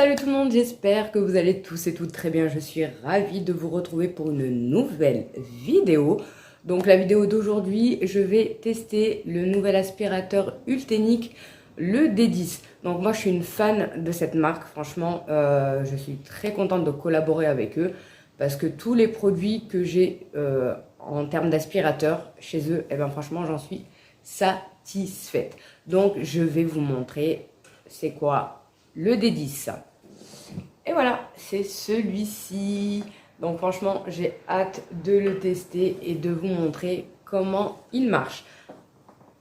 Salut tout le monde, j'espère que vous allez tous et toutes très bien. Je suis ravie de vous retrouver pour une nouvelle vidéo. Donc la vidéo d'aujourd'hui, je vais tester le nouvel aspirateur Ultenic, le D10. Donc moi je suis une fan de cette marque, franchement je suis très contente de collaborer avec eux parce que tous les produits que j'ai en termes d'aspirateur chez eux, eh ben franchement j'en suis satisfaite. Donc je vais vous montrer c'est quoi le D10. Et voilà, c'est celui-ci. Donc franchement, j'ai hâte de le tester et de vous montrer comment il marche.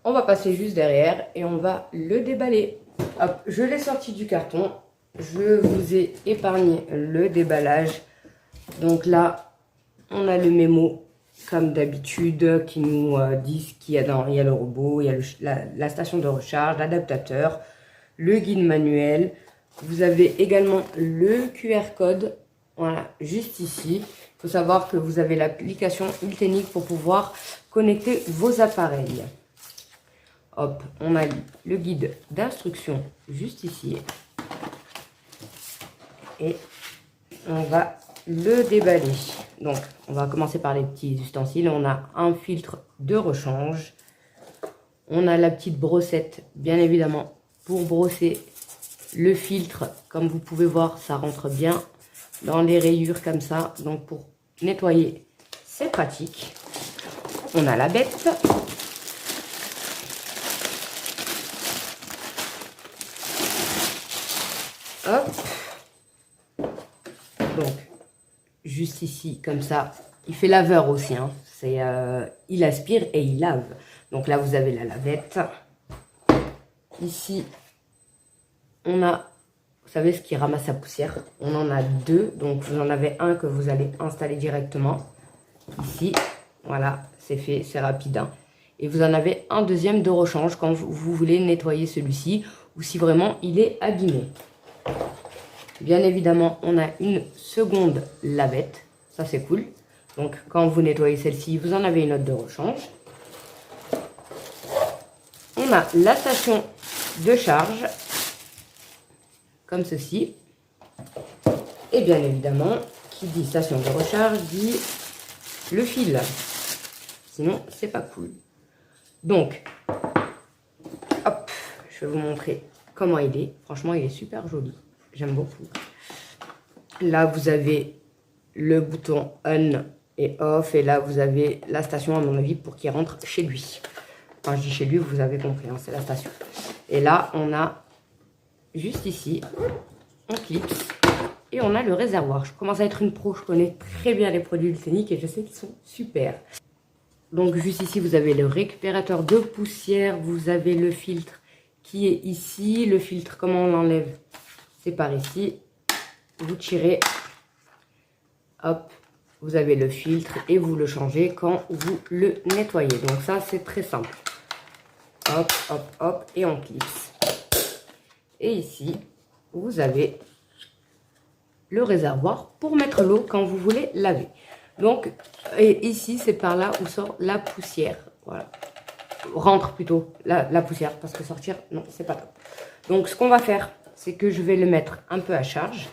On va passer juste derrière et on va le déballer. Hop, je l'ai sorti du carton. Je vous ai épargné le déballage. Donc là, on a le mémo comme d'habitude qui nous dit ce qu'il y a dans. Il y a le robot, il y a la station de recharge, l'adaptateur, le guide manuel. Vous avez également le QR code, voilà, juste ici. Il faut savoir que vous avez l'application Ultenic pour pouvoir connecter vos appareils. Hop, on a le guide d'instruction juste ici. Et on va le déballer. Donc, on va commencer par les petits ustensiles. On a un filtre de rechange. On a la petite brossette, bien évidemment, pour brosser le filtre. Comme vous pouvez voir, ça rentre bien dans les rayures comme ça. Donc, pour nettoyer, c'est pratique. On a la bête. Hop. Donc, juste ici, comme ça. Il fait laveur aussi. Hein. Il aspire et il lave. Donc là, vous avez la lavette. Ici, on a, vous savez, ce qui ramasse la poussière. On en a deux. Donc, vous en avez un que vous allez installer directement. Ici, voilà, c'est fait, c'est rapide. Hein. Et vous en avez un deuxième de rechange quand vous voulez nettoyer celui-ci ou si vraiment il est abîmé. Bien évidemment, on a une seconde lavette. Ça, c'est cool. Donc, quand vous nettoyez celle-ci, vous en avez une autre de rechange. On a la station de charge, comme ceci. Et bien évidemment, qui dit station de recharge, dit le fil. Sinon, c'est pas cool. Donc, hop, je vais vous montrer comment il est. Franchement, il est super joli. J'aime beaucoup. Là, vous avez le bouton on et off. Et là, vous avez la station, à mon avis, pour qu'il rentre chez lui. Quand je dis chez lui, vous avez compris, hein, c'est la station. Et là, on a juste ici, on clipse et on a le réservoir. Je commence à être une pro, je connais très bien les produits Ultenic et je sais qu'ils sont super. Donc, juste ici, vous avez le récupérateur de poussière. Vous avez le filtre qui est ici. Le filtre, comment on l'enlève? C'est par ici. Vous tirez. Hop. Vous avez le filtre et vous le changez quand vous le nettoyez. Donc ça, c'est très simple. Hop, hop, hop. Et on clipse. Et ici, vous avez le réservoir pour mettre l'eau quand vous voulez laver. Donc, et ici, c'est par là où sort la poussière. Voilà. Rentre plutôt la poussière parce que sortir, non, c'est pas top. Donc, ce qu'on va faire, c'est que je vais le mettre un peu à charge.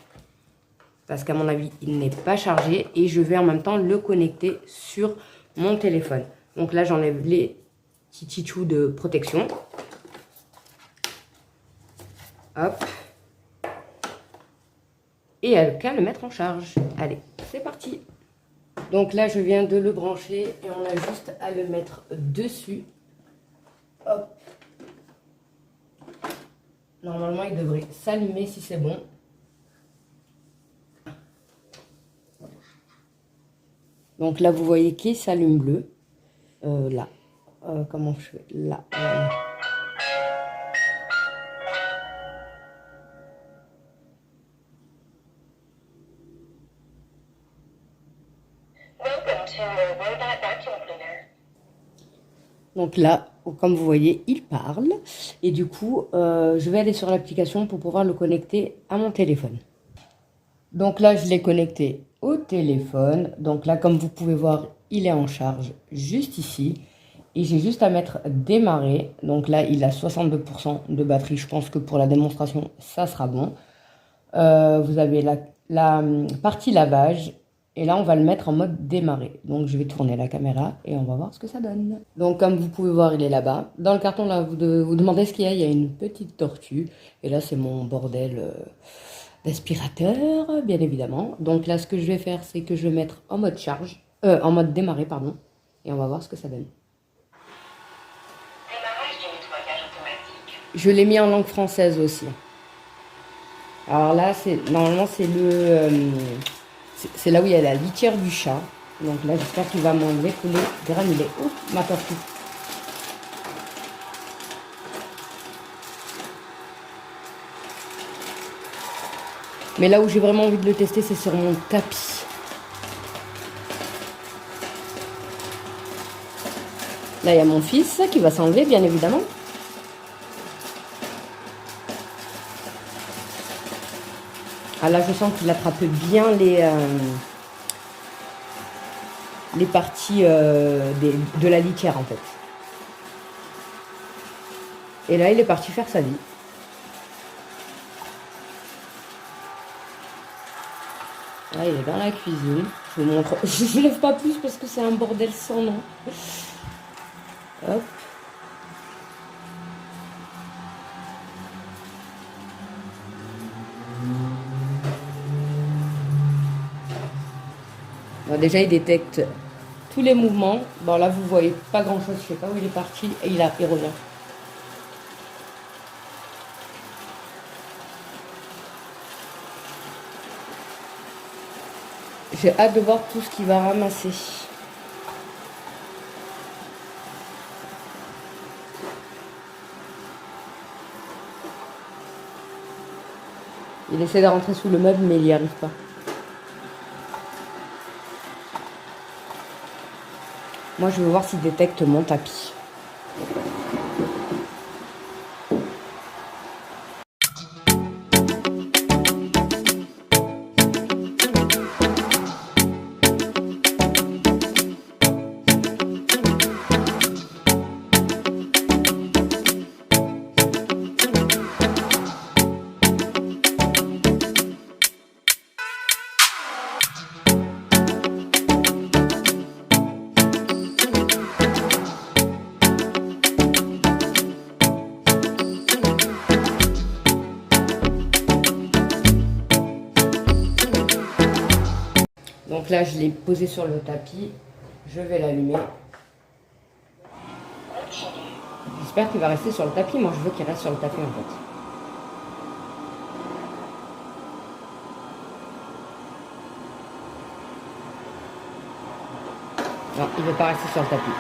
Parce qu'à mon avis, il n'est pas chargé. Et je vais en même temps le connecter sur mon téléphone. Donc là, j'enlève les petits tichous de protection. Hop. Et elle qu'à le mettre en charge. Allez, c'est parti. Donc là, je viens de le brancher et on a juste à le mettre dessus. Hop. Normalement, il devrait s'allumer si c'est bon. Donc là, vous voyez qu'il s'allume bleu. Là. Comment je fais? Là. Donc là, comme vous voyez, il parle. Et du coup, je vais aller sur l'application pour pouvoir le connecter à mon téléphone. Donc là, je l'ai connecté au téléphone. Donc là, comme vous pouvez voir, il est en charge juste ici. Et j'ai juste à mettre démarrer. Donc là, il a 62% de batterie. Je pense que pour la démonstration, ça sera bon. Vous avez la partie lavage. Et là, on va le mettre en mode démarrer. Donc, je vais tourner la caméra et on va voir ce que ça donne. Donc, comme vous pouvez voir, il est là-bas. Dans le carton, là, vous demandez ce qu'il y a. Il y a une petite tortue. Et là, c'est mon bordel d'aspirateur, bien évidemment. Donc là, ce que je vais faire, c'est que je vais mettre en mode charge. En mode démarrer, pardon. Et on va voir ce que ça donne. Démarrage du nettoyage automatique. Je l'ai mis en langue française aussi. Alors là, normalement, c'est là où il y a la litière du chat. Donc là, j'espère qu'il va m'enlever tous les granulés. Ouh, ma tortue. Mais là où j'ai vraiment envie de le tester, c'est sur mon tapis. Là, il y a mon fils qui va s'enlever, bien évidemment. Ah là, je sens qu'il attrape bien les parties de la litière, en fait. Et là, il est parti faire sa vie. Là, il est dans la cuisine. Je vous montre. Je ne lève pas plus parce que c'est un bordel sans nom. Hop. Bon, déjà, il détecte tous les mouvements. Bon, là, vous voyez pas grand-chose. Je sais pas où il est parti. Et il revient. J'ai hâte de voir tout ce qu'il va ramasser. Il essaie de rentrer sous le meuble, mais il n'y arrive pas. Moi, je veux voir s'il détecte mon tapis. Donc là, je l'ai posé sur le tapis. Je vais l'allumer. J'espère qu'il va rester sur le tapis. Moi, je veux qu'il reste sur le tapis, en fait. Non, il ne veut pas rester sur le tapis.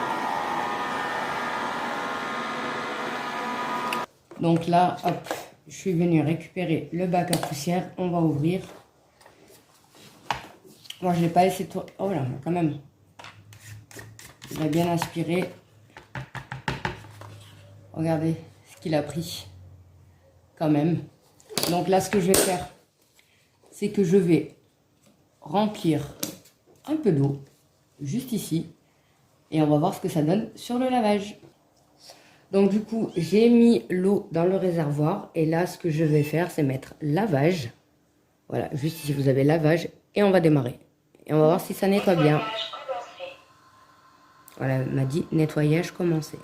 Donc là, hop, je suis venue récupérer le bac à poussière. On va ouvrir. Moi, je ne l'ai pas laissé tout. Oh là, quand même. Il a bien aspiré. Regardez ce qu'il a pris. Quand même. Donc là, ce que je vais faire, c'est que je vais remplir un peu d'eau. Juste ici. Et on va voir ce que ça donne sur le lavage. Donc du coup, j'ai mis l'eau dans le réservoir. Et là, ce que je vais faire, c'est mettre lavage. Voilà, juste ici, vous avez lavage. Et on va démarrer. Et on va voir si ça nettoie bien. Voilà, elle m'a dit nettoyage commencé.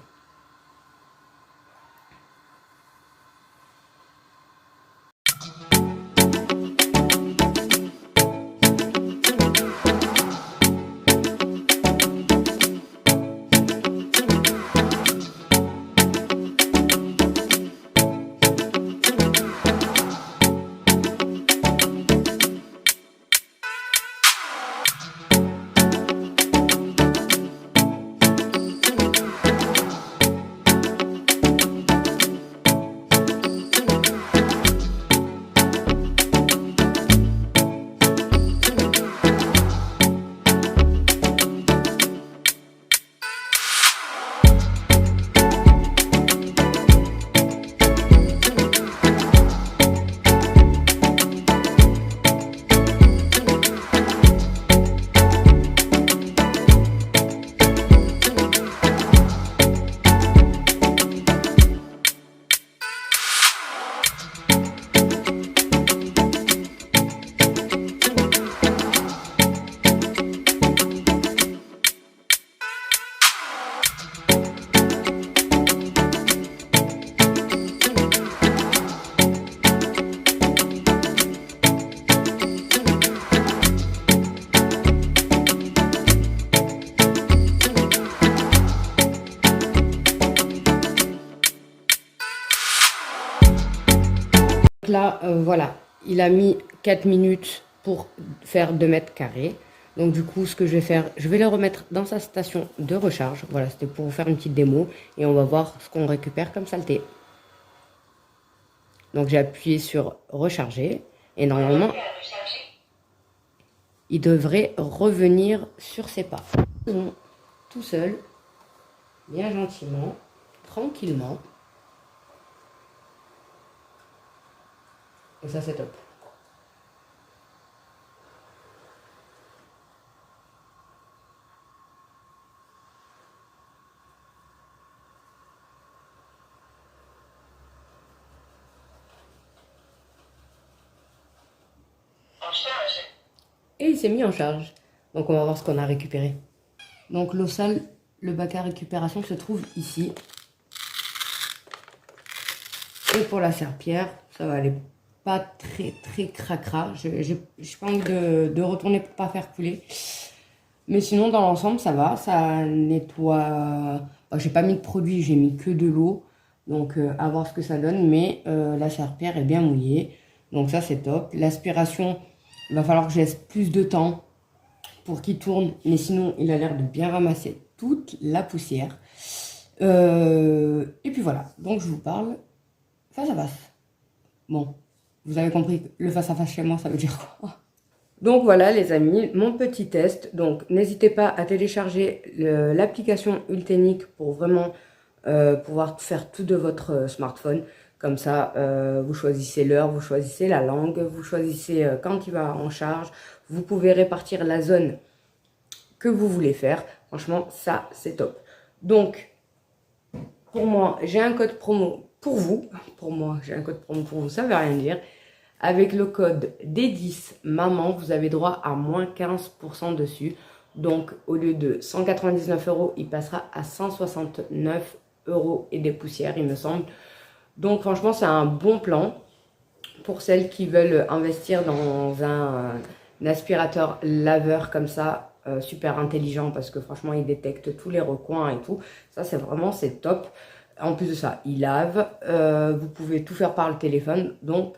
Là, voilà, il a mis 4 minutes pour faire 2 mètres carrés. Donc du coup, ce que je vais faire, je vais le remettre dans sa station de recharge. Voilà, c'était pour vous faire une petite démo. Et on va voir ce qu'on récupère comme saleté. Donc j'ai appuyé sur recharger. Et normalement, il devrait revenir sur ses pas. Tout seul, bien gentiment, tranquillement. Et ça, c'est top. En charge. Et il s'est mis en charge. Donc on va voir ce qu'on a récupéré. Donc l'eau sale, le bac à récupération se trouve ici. Et pour la serpillière, ça va aller pas très cracra. J'ai pas envie de retourner pour pas faire couler. Mais sinon dans l'ensemble ça va, ça nettoie. J'ai pas mis de produit, j'ai mis que de l'eau. Donc à voir ce que ça donne. Mais la serpillière est bien mouillée. Donc ça c'est top. L'aspiration, il va falloir que je laisse plus de temps pour qu'il tourne. Mais sinon il a l'air de bien ramasser toute la poussière. Et puis voilà, donc je vous parle face à face. Bon, vous avez compris que le face à face chez moi, ça veut dire quoi? Donc voilà les amis, mon petit test. Donc n'hésitez pas à télécharger l'application Ultenic pour vraiment pouvoir faire tout de votre smartphone. Comme ça, vous choisissez l'heure, vous choisissez la langue, vous choisissez quand il va en charge. Vous pouvez répartir la zone que vous voulez faire. Franchement, ça, c'est top. Donc, pour moi, j'ai un code promo pour vous. Pour moi, j'ai un code promo pour vous, ça ne veut rien dire. Avec le code D10 maman, vous avez droit à moins 15% dessus. Donc, au lieu de 199 €, il passera à 169 € et des poussières, il me semble. Donc, franchement, c'est un bon plan pour celles qui veulent investir dans un aspirateur laveur comme ça, super intelligent, parce que franchement, il détecte tous les recoins et tout. Ça, c'est top. En plus de ça, il lave. Vous pouvez tout faire par le téléphone. Donc,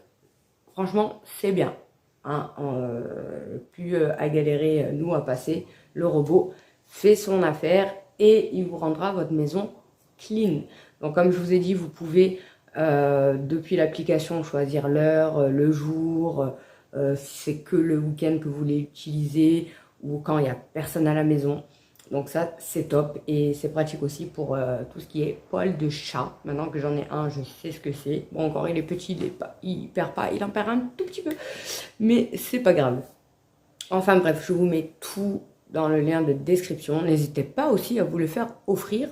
franchement, c'est bien. Hein, plus à galérer, nous, à passer. Le robot fait son affaire et il vous rendra votre maison clean. Donc, comme je vous ai dit, vous pouvez, depuis l'application, choisir l'heure, le jour, si c'est que le week-end que vous voulez utiliser ou quand il n'y a personne à la maison. Donc ça, c'est top et c'est pratique aussi pour tout ce qui est poil de chat. Maintenant que j'en ai un, je sais ce que c'est. Bon, encore, il est petit, il perd pas, il en perd un tout petit peu. Mais c'est pas grave. Enfin bref, je vous mets tout dans le lien de description. N'hésitez pas aussi à vous le faire offrir.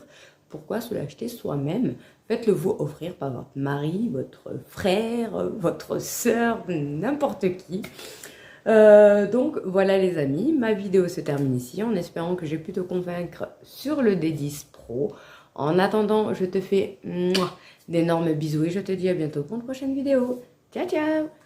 Pourquoi se l'acheter soi-même? Faites-le vous offrir par votre mari, votre frère, votre soeur, n'importe qui. Donc voilà les amis, ma vidéo se termine ici en espérant que j'ai pu te convaincre sur le D10 Pro. En attendant, je te fais d'énormes bisous et je te dis à bientôt pour une prochaine vidéo. Ciao ciao!